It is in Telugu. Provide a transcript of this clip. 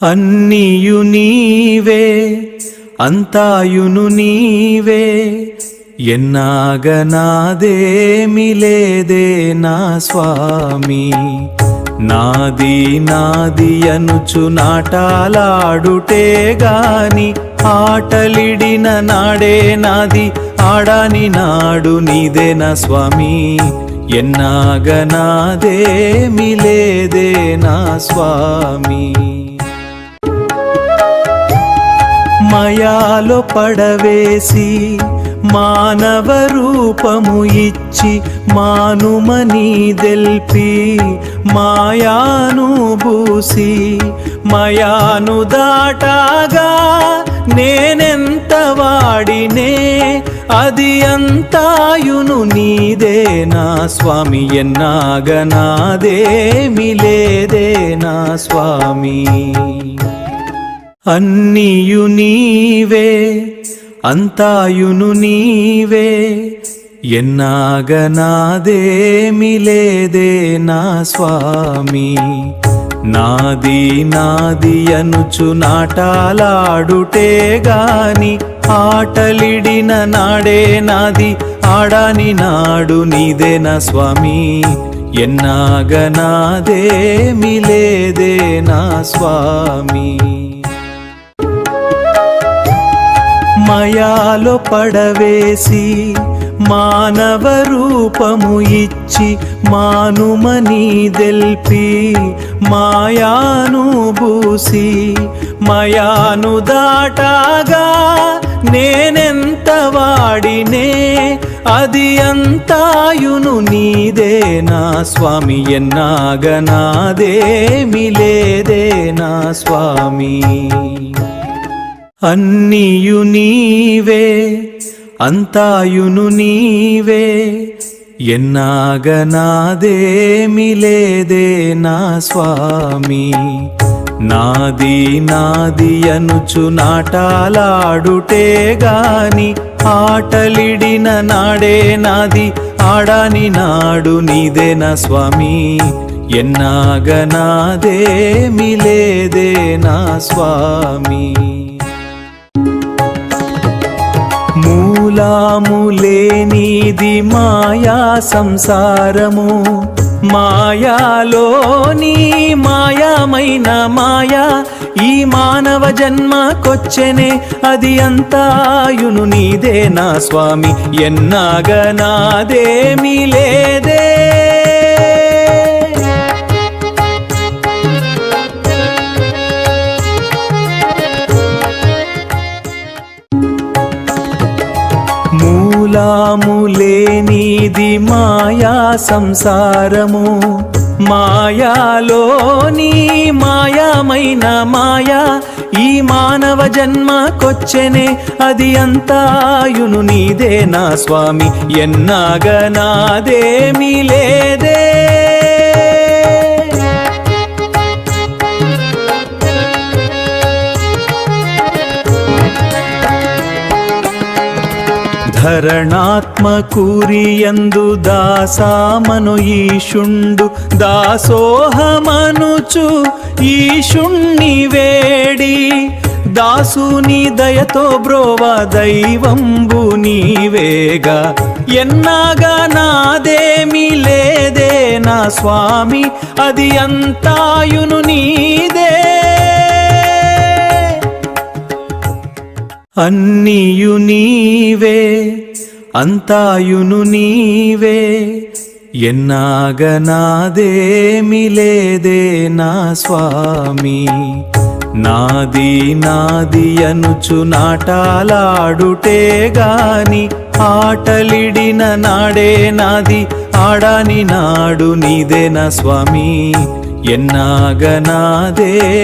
అన్నియు నీవే అంతాయును నీవే ఎన్నాగనాదేమి లేదే నా స్వామి నాది నాది అనుచు నాటాలాడుటే గాని ఆటలిడిన నాడే నాది ఆడాని నాడు నీదే నా స్వామి ఎన్నాగనాదేమి లేదే నా స్వామి మాయాలో పడవేసి మానవ రూపము ఇచ్చి మానుమని దెల్పి మాయాను బూసి మాయాను దాటాగా నేనెంత వాడినే అది అంతాయును నీదే నా స్వామి ఎన్నాగనాదేమి లేదే నా స్వామి అన్నియు నీవే అంతాయును నీవే ఎన్నాగనాదేమి లేదే నా స్వామి నాది నాది అనుచు నాటాలాడుటే గాని ఆటలిడిన నాడే నాది ఆడాని నాడు నీదే నా స్వామి ఎన్నాగనాదేమి లేదే నా స్వామి మాయాలో పడవేసి మానవ రూపము ఇచ్చి మానుమని దెల్పి మాయాను బూసి మాయాను దాటాగా నేనెంత వాడినే అది అంతాయును నీదే నా స్వామి ఎన్నాగనాదేమి లేదే నా స్వామి అన్నియు నీవే అంతాయును నీవే ఎన్నాగనాదేమి లేదే నా స్వామి నాది నాది అనుచు నాటాలాడుటే గాని ఆటలిడిన నాడే నాది ఆడాని నాడు నీదే నా స్వామి ఎన్నాగనాదేమి లేదే నా స్వామి మూలాములేనిది మాయా సంసారము మాయాలోని మాయామైన మాయా ఈ మానవ జన్మకొచ్చెనే అది అంతాయును నీదే నా స్వామి ఎన్నాగనాదేమి లేదే మూలాములేనిది మాయా సంసారము మాయాలోని మాయామైన మాయా ఈ మానవ జన్మకొచ్చెనే అది అంతాయును నీదే నా స్వామి ఎన్నాగనాదేమి లేదే ధరణాత్మకూరియందు దాసామను ఈశుండు దాసోహమనుచు ఈశుణ్ణి వేడి దాసుని దయతో బ్రోవ దైవంబు నీవేగా ఎన్నాగనాదేమి లేదే నా స్వామి అది అంతాయును నీదే అన్నియు నీవే అంతాయును నీవే ఎన్నాగనాదేమి లేదే నా స్వామి నాది నాది అనుచు నాటాలాడుటే గాని ఆటలిడిన నాడే నాది ఆడాని నాడు నీదే నా స్వామి ఎన్నాగనాదే